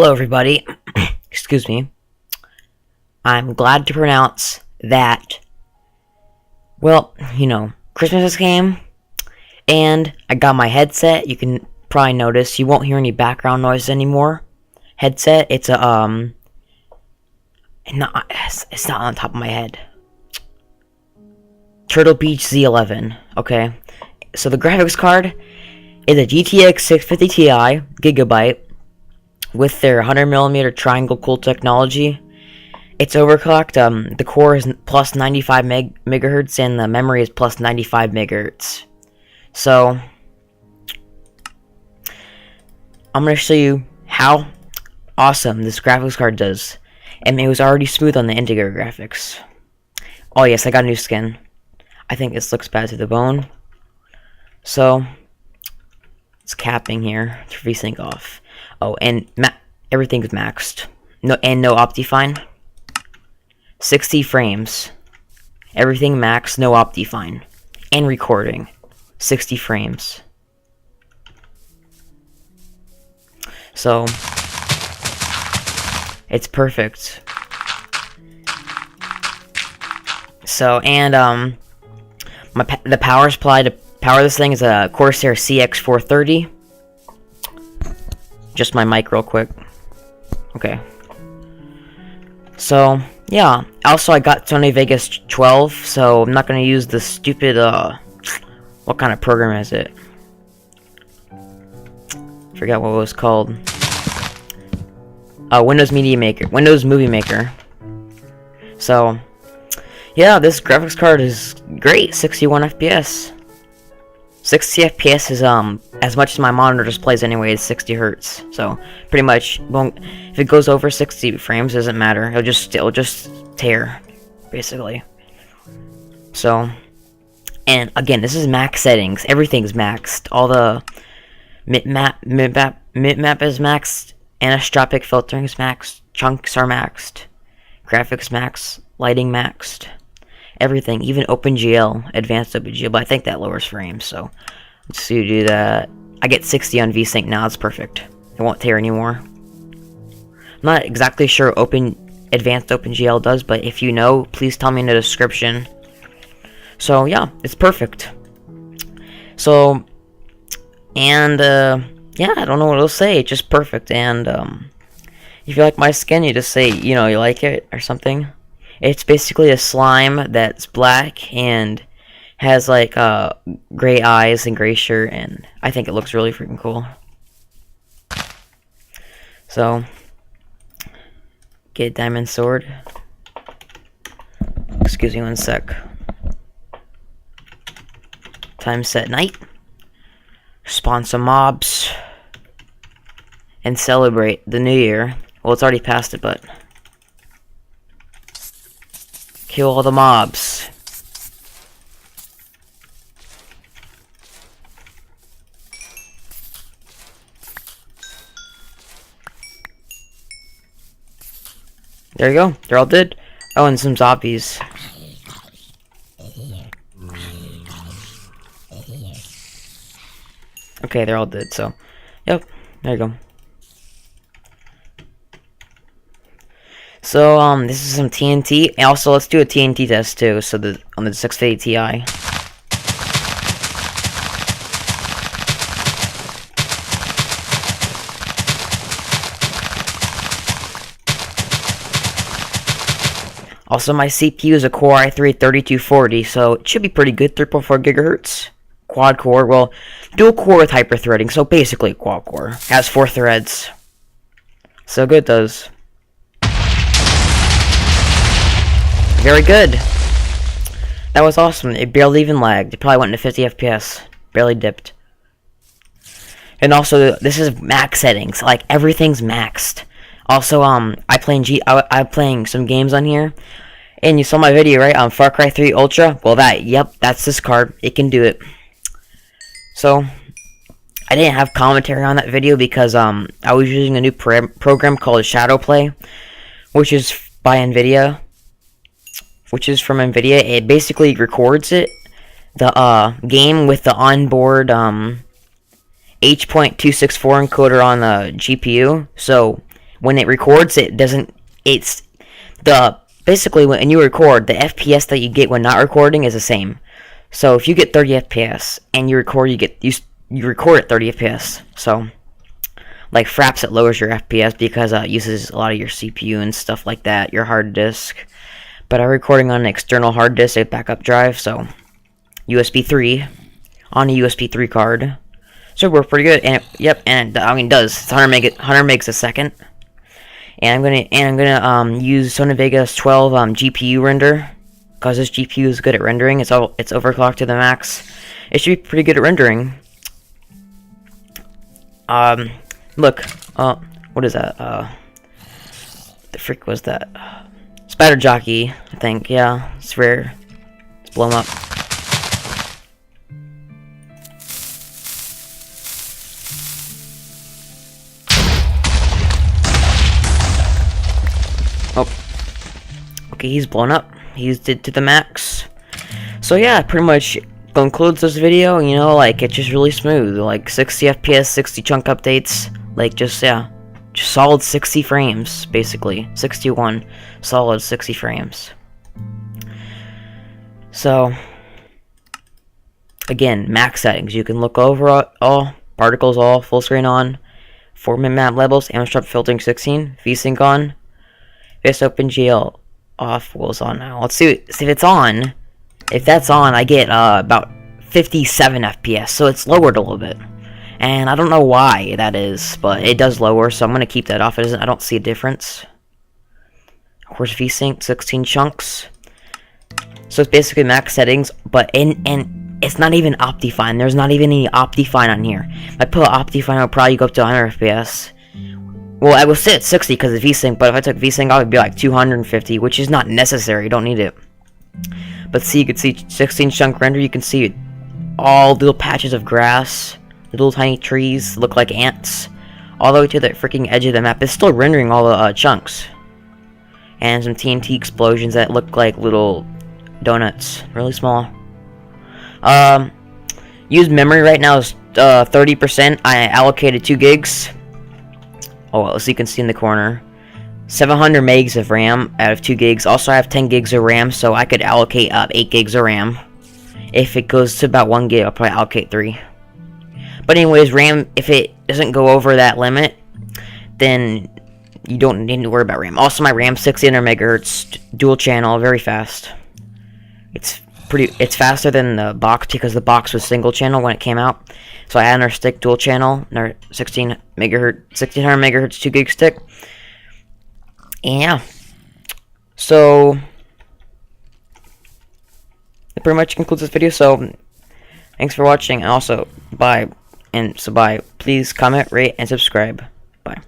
Hello, everybody. Excuse me. I'm glad to pronounce that, well, Christmas just came, and I got my headset. You can probably notice you won't hear any background noise anymore. Headset, it's a, it's not on top of my head. Turtle Beach Z11, okay? So the graphics card is a GTX 650 Ti Gigabyte with their 100mm triangle cool technology. It's overclocked. The core is plus 95 megahertz and the memory is plus 95 megahertz. So I'm going to show you how awesome this graphics card does. And it was already smooth on the Indigo graphics. Oh yes, I got a new skin. I think this looks bad to the bone. So it's capping here to resync off. Oh, and everything's maxed. No Optifine. 60 frames. Everything maxed, no Optifine. And recording. 60 frames. So it's perfect. So, and the power supply to power this thing is a Corsair CX430. Just my mic real quick. Okay. So, yeah. Also, I got Sony Vegas 12, so I'm not going to use the stupid, what kind of program is it? Forgot what it was called. Windows Movie Maker. So, yeah, this graphics card is great. 61 FPS. 60 FPS is as much as my monitor displays anyway. It's 60 hertz. So pretty much, if it goes over 60 frames, it doesn't matter. It'll just tear, basically. So, and again, this is max settings. Everything's maxed. All the mid-map is maxed. Anisotropic filtering is maxed. Chunks are maxed. Graphics maxed. Lighting maxed. Everything, even OpenGL, advanced OpenGL, but I think that lowers frames, so let's do that. I get 60 on VSync now, it's perfect. It won't tear anymore. I'm not exactly sure advanced OpenGL does, but if you know, please tell me in the description. So yeah, it's perfect. So, and yeah, I don't know what else to say, it's just perfect. And if you like my skin, you just say, you like it or something. It's basically a slime that's black and has like gray eyes and gray shirt, and I think it looks really freaking cool. So, get a diamond sword. Excuse me one sec. Time set night. Spawn some mobs. And celebrate the new year. Well, it's already past it, but kill all the mobs. There you go. They're all dead. Oh, and some zombies. Okay, they're all dead, so. Yep. There you go. So, this is some TNT. And also, let's do a TNT test, too. So, on the 650 Ti. Also, my CPU is a Core i3-3240, so it should be pretty good. 3.4 gigahertz. Quad core. Well, dual core with hyper-threading, so basically quad core. Has 4 threads. So good, those. Very good. That was awesome. It barely even lagged. It probably went into 50 FPS. Barely dipped. And also, this is max settings. Like, everything's maxed. Also, I'm playing some games on here. And you saw my video, right? On Far Cry 3 Ultra. Well, that's this card. It can do it. So, I didn't have commentary on that video because, I was using a new program called Shadowplay, which is by NVIDIA. Which is from NVIDIA. It basically records the game with the onboard H.264 encoder on the GPU. So when it records, it doesn't. It's the basically when you record, the FPS that you get when not recording is the same. So if you get 30 FPS and you record, you record at 30 FPS. So like Fraps, it lowers your FPS because it uses a lot of your CPU and stuff like that, your hard disk. But I'm recording on an external hard disk, a backup drive, so USB 3 on a USB 3 card. So we're pretty good, and I mean, it does. It's 100 megs a second. And I'm gonna use Sony Vegas 12 GPU render, because this GPU is good at rendering. It's overclocked to the max. It should be pretty good at rendering. Look, what is that? The frick was that? Spider Jockey, I think. Yeah, it's rare. Let's blow him up. Oh. Okay, he's blown up. He's did to the max. So yeah, pretty much concludes this video. You know, like, it's just really smooth. Like 60 FPS, 60 chunk updates. Like, just solid 60 frames, basically. 61 solid 60 frames. So again, max settings. You can look over all particles, all full screen on, 4-bit map levels, image sharp filtering 16, VSync on, face OpenGL off, was on now. Let's see if it's on. If that's on, I get about 57 FPS, so it's lowered a little bit. And I don't know why that is, but it does lower, so I'm going to keep that off. I don't see a difference. Of course, VSync, 16 chunks. So it's basically max settings, but and it's not even Optifine. There's not even any Optifine on here. If I put Optifine, I'll probably go up to 100 FPS. Well, I will sit at 60 because of VSync, but if I took VSync, I would be like 250, which is not necessary. You don't need it. But see, you can see 16 chunk render. You can see all little patches of grass. Little tiny trees look like ants, all the way to the freaking edge of the map. It's still rendering all the chunks, and some TNT explosions that look like little donuts, really small. Used memory right now is 30%. I allocated 2 gigs. Oh, as you can see in the corner, 700 megs of RAM out of 2 gigs. Also, I have 10 gigs of RAM, so I could allocate 8 gigs of RAM. If it goes to about 1 gig, I'll probably allocate 3. But anyways, RAM, if it doesn't go over that limit, then you don't need to worry about RAM. Also, my RAM 600 megahertz dual channel, very fast. It's faster than the box because the box was single channel when it came out. So I had our stick dual channel, our 1600 megahertz 2 gig stick. And yeah. So that pretty much concludes this video. So thanks for watching, and also bye. And so bye. Please comment, rate, and subscribe.